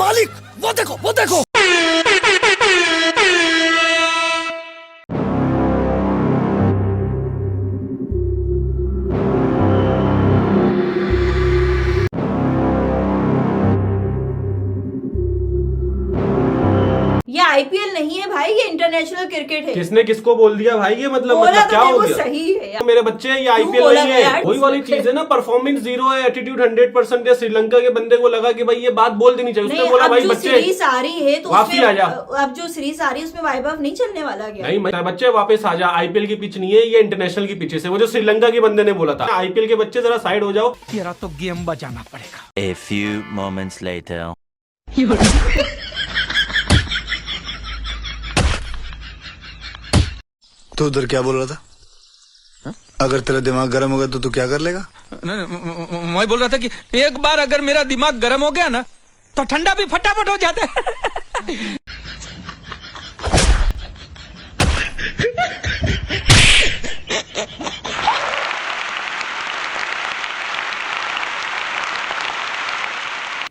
मालिक वो देखो वो देखो। ये आईपीएल नहीं है भाई, ये इंटरनेशनल क्रिकेट है। किसने किसको बोल दिया भाई? ये मतलब क्या हो गया? सही है यार। मेरे बच्चे, ये आईपीएल नहीं है। वही वाली चीज है ना, परफॉर्मेंस जीरो है, एटीट्यूड 100% है। श्रीलंका के बंदे को लगा कि भाई ये बात बोल देनी चाहिए, उसने बोला भाई बच्चे सीरीज आ रही है तो वापसी आ जा। अब जो सीरीज आ रही है उसमें वैभव नहीं चलने वाला क्या? नहीं बच्चे वापस आ जा, आईपीएल की पिच नहीं है ये, इंटरनेशनल की पिच है। वो जो श्रीलंका के बंदे ने बोला था, आईपीएल के बच्चे जरा साइड हो जाओ। तेरा तो गेम बजाना पड़ेगा। A few moments later. तू उधर क्या बोल रहा था? हा? अगर तेरा दिमाग गर्म हो गया तो तू क्या कर लेगा? मैं बोल रहा था कि एक बार अगर मेरा दिमाग गर्म हो गया ना तो ठंडा भी फटाफट हो जाता है।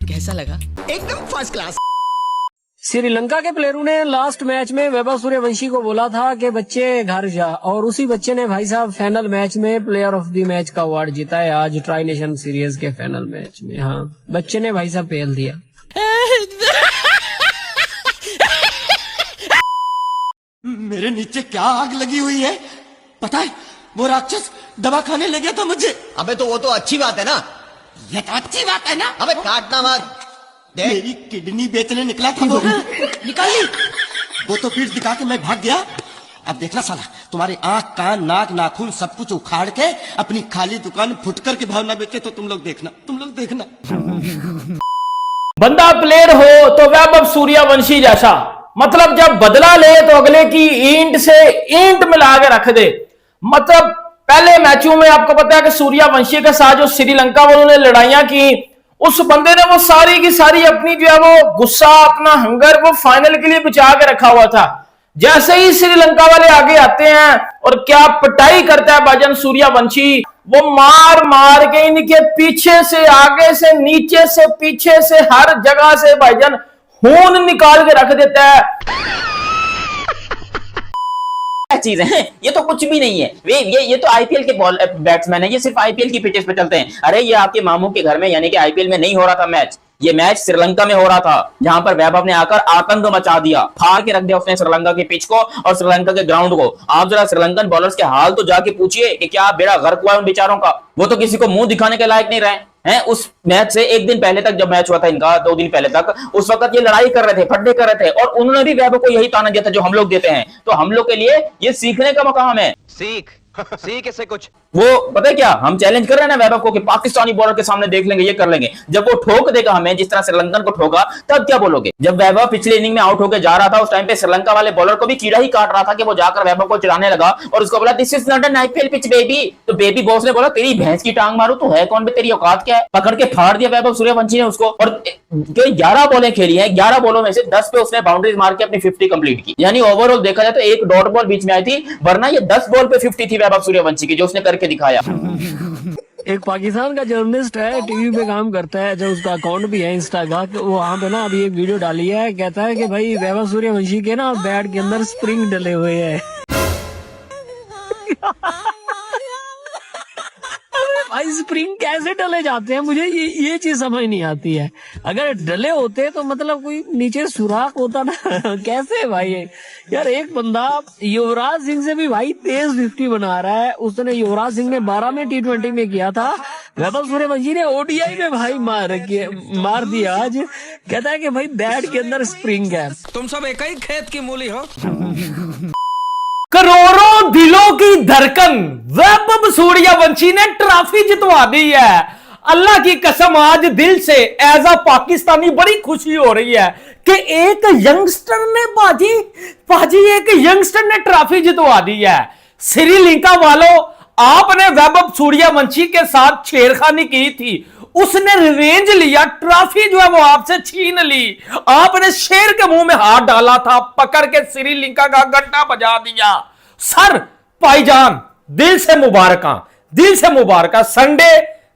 कैसा लगा? एकदम फर्स्ट क्लास। श्रीलंका के प्लेयरों ने लास्ट मैच में वैभव सूर्यवंशी को बोला था कि बच्चे घर जा, और उसी बच्चे ने भाई साहब फाइनल मैच में प्लेयर ऑफ द मैच का अवार्ड जीता है आज ट्राई नेशन सीरीज के फाइनल मैच में। हाँ, बच्चे ने भाई साहब पेल दिया। मेरे नीचे क्या आग लगी हुई है पता है? वो राक्षस दवा खाने ले गया था मुझे। अबे तो वो तो अच्छी बात है ना। ये तो अच्छी बात है ना। अबे काटना मत। मेरी किडनी बेचने निकला था वो। निकाल ली। वो तो पीठ दिखा के मैं भाग गया। अब देखना साला, तुम्हारे आंख कान नाक नाखून सब कुछ उखाड़ के अपनी खाली दुकान फुटकर के भाव ना बेचे तो तुम लोग देखना। बंदा प्लेयर हो तो वैभव सूर्यवंशी जैसा, मतलब जब बदला ले तो अगले की ईंट से ईंट मिला के रख दे। मतलब पहले मैचों में आपको पता है कि सूर्यवंशी के साथ जो श्रीलंका वालों ने लड़ाइयां की, उस बंदे ने वो सारी की सारी अपनी जो है वो गुस्सा, अपना हंगर वो फाइनल के लिए बचा के रखा हुआ था। जैसे ही श्रीलंका वाले आगे आते हैं और क्या पिटाई करता है भाईजान सूर्यवंशी, वो मार मार के इनके पीछे से, आगे से, नीचे से, पीछे से, हर जगह से भाईजान खून निकाल के रख देता है। चीजें हैं, ये तो कुछ भी नहीं है। ये तो आईपीएल के बॉल बैट्समैन है, ये सिर्फ आईपीएल की पिचेस पे चलते हैं। अरे ये आपके मामू के घर में यानी कि आईपीएल में नहीं हो रहा था मैच, ये मैच श्रीलंका में हो रहा था, जहां पर वैभव ने आकर आतंक मचा दिया, फाड़ के रख दिया उसने श्रीलंका के पिच को और श्रीलंका के ग्राउंड को। आप जरा श्रीलंकन बॉलर्स के हाल तो जाके पूछिए कि क्या बेड़ा गर्क हुआ है उन बेचारों का। वो तो किसी को मुंह दिखाने के लायक नहीं रहे हैं। उस मैच से एक दिन पहले तक, जब मैच हुआ था इनका 2 दिन पहले तक, उस वक्त ये लड़ाई कर रहे थे, फड्डे कर रहे थे, और उन्होंने भी वैभव को यही ताना दिया था जो हम लोग देते हैं। तो हम लोग के लिए ये सीखने का मकाम है। सीख इससे कुछ। वो पता है क्या, हम चैलेंज कर रहे हैं ना वैभव को कि पाकिस्तानी बॉलर के सामने देख लेंगे, ये कर लेंगे। जब वो ठोक देगा हमें जिस तरह श्रीलंकन को ठोका, तब क्या बोलोगे? जब वैभव पिछले इनिंग में आउट होकर जा रहा था, उस टाइम पे श्रीलंका वाले बॉलर को भी कीड़ा ही काट रहा था कि वो जाकर वैभव को चिढ़ाने लगा और उसको बोला this is not an IPL pitch baby. तो बेबी बॉस ने बोला तेरी भैंस की टांग मारू, तो है कौन बे, तेरी औकात क्या है? पकड़ के फाड़ दिया वैभव सूर्यवंशी ने उसको। और 11 बॉलें खेली हैं, 11 बॉलों में से 10 पे उसने बाउंड्रीज मार के अपनी 50 कंप्लीट की। यानी ओवरऑल देखा जाए तो एक डॉट बॉल बीच में आई थी, वरना ये 10 बॉल पे 50 थी वैभव सूर्यवंशी की, जो उसने करके दिखाया। एक पाकिस्तान का जर्नलिस्ट है, टीवी पे काम करता है, जो उसका अकाउंट भी है इंस्टा का, वो वहाँ पे ना अभी एक वीडियो डाली है, कहता है कि भाई वैभव सूर्यवंशी के ना बैट के अंदर स्प्रिंग डले हुए हैं। भाई स्प्रिंग कैसे डले जाते हैं, मुझे ये चीज समझ नहीं आती है। अगर डले होते तो मतलब कोई नीचे सुराख होता ना। कैसे भाई यार, एक बंदा युवराज सिंह से भी भाई तेज 50 बना रहा है। उसने युवराज सिंह ने 12 में T20 में किया था, वैभव सूर्यवंशी ने ODI में भाई मार दिया आज। कहता है कि भाई बैट के अंदर स्प्रिंग है। तुम सब एक ही खेत की मूली हो। करोड़ों दिलों की धड़कन वैभव सूर्यवंशी ने ट्रॉफी जितवा दी है। अल्लाह की कसम, आज दिल से एज अ पाकिस्तानी बड़ी खुशी हो रही है कि एक यंगस्टर ने पाजी एक यंगस्टर ने ट्रॉफी जितवा दी है। श्रीलंका वालों, आपने वैभव सूर्यवंशी के साथ छेड़खानी की थी, उसने रिवेंज लिया, ट्रॉफी जो है वो आपसे छीन ली। आपने शेर के मुंह में हाथ डाला था, पकड़ के श्रीलंका का घंटा बजा दिया। सर भाईजान, दिल से मुबारक, दिल से मुबारक। संडे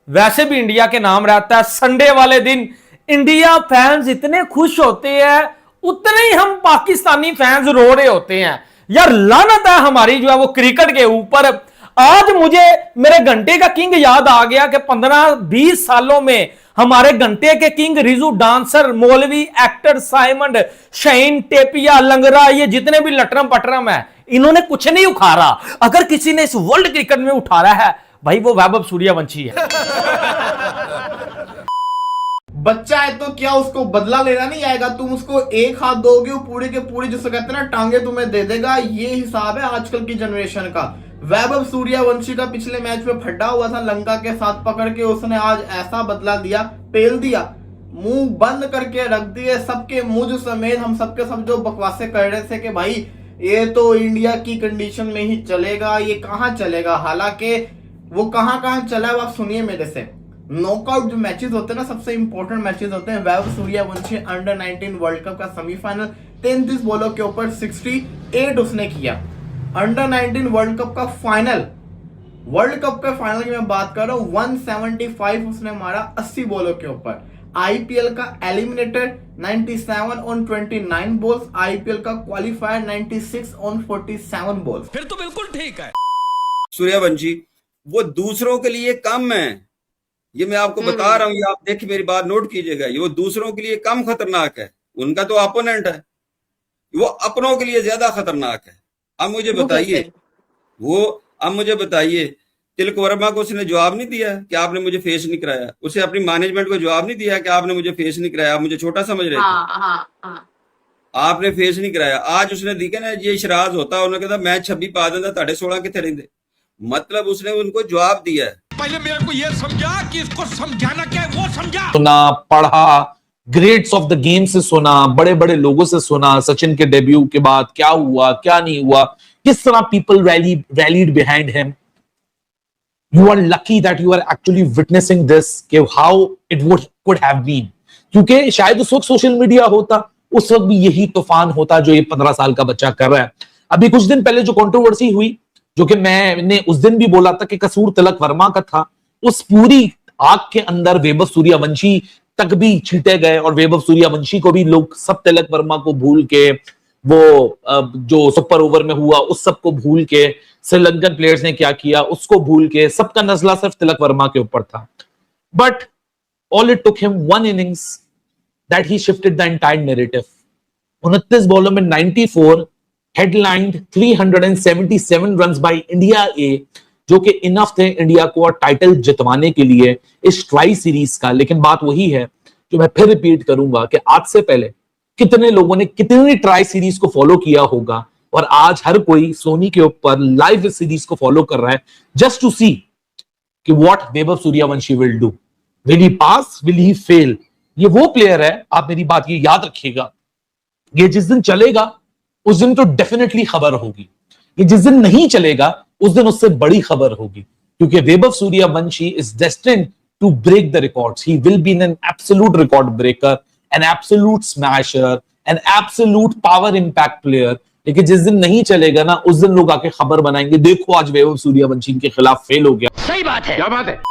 वैसे भी इंडिया के नाम रहता है, संडे वाले दिन इंडिया फैंस इतने खुश होते हैं, उतने ही हम पाकिस्तानी फैंस रो रहे होते हैं। यार लानत है हमारी जो है वो क्रिकेट के ऊपर। आज मुझे मेरे घंटे का किंग याद आ गया कि 15-20 सालों में हमारे घंटे के किंग रिजू डांसर, मौलवी, एक्टर साइमंड, शाहीन, टेपिया, लंगरा, ये जितने भी लटरम पटरम है, इन्होंने कुछ नहीं उखाड़ा। अगर किसी ने इस वर्ल्ड क्रिकेट में उठाया है भाई, वो वैभव सूर्यवंशी है। बच्चा है तो क्या उसको बदला लेना नहीं आएगा? तुम उसको एक हाथ दोगे, वो पूरे के पूरे जिसको कहते हैं ना टांगे तुम्हें दे देगा। ये हिसाब है आजकल की जनरेशन का। वैभव सूर्यवंशी का पिछले मैच में फटा हुआ था लंका के साथ पकड़ के, उसने आज ऐसा बदला दिया, पेल दिया, मुंह बंद करके रख दिए सबके मुझ समेत। हम सबके सब जो बकवासे कर रहे थे कि भाई ये तो इंडिया की कंडीशन में ही चलेगा, ये कहां चलेगा, हालांकि वो कहां चला है, आप सुनिए मेरे से। नॉकआउट जो मैचेस होते हैं ना, सबसे इंपॉर्टेंट मैचेस होते हैं। Vaibhav Suryavanshi under 19 world cup का सेमीफाइनल 33 बॉलों के ऊपर 68 उसने किया। अंडर 19 वर्ल्ड कप का फाइनल, वर्ल्ड कप के फाइनल की मैं बात कर रहा हूं, 175 उसने मारा 80 बॉलों के ऊपर। आईपीएल का एलिमिनेटर 97 ऑन 29 बॉल्स, आईपीएल का क्वालिफायर 96 ऑन 47 बॉल्स। फिर तो बिल्कुल ठीक है। सूर्यवंशी वो दूसरों के लिए कम है, ये मैं आपको बता रहा हूँ, ये आप देखिए मेरी बात नोट कीजिएगा। ये वो दूसरों के लिए कम खतरनाक है, उनका तो अपोनेंट है, वो अपनों के लिए ज्यादा खतरनाक है। अब मुझे बताइए, तिलक वर्मा को उसने जवाब नहीं दिया कि आपने मुझे फेस नहीं कराया, उसे अपनी मैनेजमेंट को जवाब नहीं दिया कि आपने मुझे फेस नहीं कराया, आप मुझे छोटा समझ रहे थे, आपने फेस नहीं कराया। आज उसने दिखे ना, ये शराज होता, उन्होंने कहा मैं 26 पा देंदा, 16.5 कितने रहते, मतलब उसने उनको जवाब दिया है। पहले मेरे को ये समझा कि इसको समझाना क्या है, वो समझा। सुना, पढ़ा, ग्रेट्स ऑफ द गेम से सुना, बड़े बड़े लोगों से सुना, सचिन के डेब्यू के बाद क्या हुआ क्या नहीं हुआ, किस तरह people rallied behind him. You are lucky that you are actually witnessing this, कि how it could have been. क्योंकि शायद उस वक्त सोशल मीडिया होता, उस वक्त भी यही तूफान होता जो ये 15 साल का बच्चा कर रहा है। अभी कुछ दिन पहले जो कंट्रोवर्सी हुई, जो कि मैंने उस दिन भी बोला था कि कसूर तिलक वर्मा का था, उस पूरी आग के अंदर वैभव सूर्यवंशी तक भी छीटे गए, और वैभव सूर्यवंशी को भी लोग सब तिलक वर्मा को भूल के, वो जो सुपर ओवर में हुआ उस सब को भूल के, श्रीलंकन प्लेयर्स ने क्या किया उसको भूल के, सबका नजला सिर्फ तिलक वर्मा के ऊपर था। But all it took him 1 innings that he shifted the entire narrative. 29 बॉलों में 94, हेडलाइंड 377 रन्स बाय इंडिया ए, जो कि इनफ थे इंडिया को टाइटल जितवाने के लिए इस ट्राई सीरीज का। लेकिन बात वही है जो मैं फिर रिपीट करूंगा कि आज से पहले कितने लोगों ने कितनी ट्राई सीरीज को फॉलो किया होगा, और आज हर कोई सोनी के ऊपर लाइव सीरीज को फॉलो कर रहा है जस्ट टू सी कि what Vaibhav Suryavanshi will do, will he pass, will he fail. ये वो प्लेयर है, आप मेरी बात ये याद रखिएगा, ये जिस दिन चलेगा उस दिन तो डेफिनेटली खबर होगी, ये जिस दिन नहीं चलेगा उस दिन उससे बड़ी खबर होगी, क्योंकि Vaibhav Suryavanshi is destined to break the records. He will be an absolute record breaker, an absolute smasher, an absolute power impact player. लेकिन जिस दिन नहीं चलेगा ना, उस दिन लोग आके खबर बनाएंगे, देखो आज वैभव सूर्यवंशी के खिलाफ फेल हो गया। सही बात है, क्या बात है।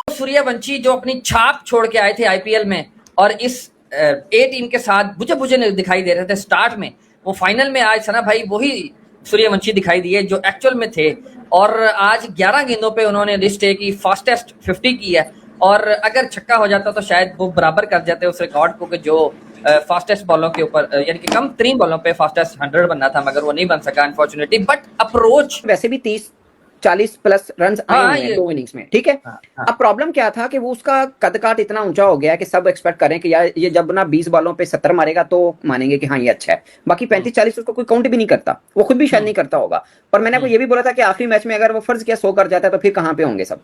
सूर्यवंशी जो अपनी छाप छोड़ के आए थे आईपीएल में, और इस ए टीम के साथ बुझे दिखाई दे रहे थे स्टार्ट में, वो फाइनल में आज ना भाई वही सूर्यवंशी दिखाई दिए जो एक्चुअल में थे। और आज 11 गेंदों पे उन्होंने लिस्ट ए की फास्टेस्ट 50 की है, और अगर छक्का हो जाता तो शायद वो बराबर कर जाते उस रिकॉर्ड को कि जो फास्टेस्ट बॉलों के ऊपर, यानी कि कम 3 बॉलों पे फास्टेस्ट 100 बनना था, मगर वो नहीं बन सका अनफॉर्चुनेटली। बट अप्रोच वैसे भी 30-40 प्लस रन आए हैं 2 इनिंग्स में, ठीक है। अब प्रॉब्लम क्या था कि वो उसका कद काट इतना ऊंचा हो गया कि सब एक्सपेक्ट करें कि यार ये जब ना 20 बॉलों पे 70 मारेगा तो मानेंगे कि हाँ ये अच्छा है, बाकी 35-40 उसको कोई काउंट भी नहीं करता, वो खुद भी शायद नहीं करता होगा। पर मैंने आपको ये भी बोला था कि आखिरी मैच में अगर वो फर्ज किया 100 कर जाता है तो फिर कहाँ पे होंगे सब।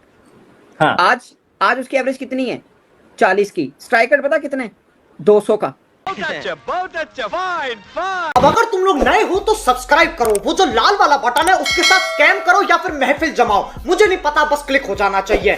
आज उसकी एवरेज कितनी है? 40 की। स्ट्राइक रेट पता कितने? 200 का। बहुत अच्छा, फाइन। अब अगर तुम लोग नए हो तो सब्सक्राइब करो, वो जो लाल वाला बटन है उसके साथ स्कैम करो या फिर महफिल जमाओ, मुझे नहीं पता, बस क्लिक हो जाना चाहिए।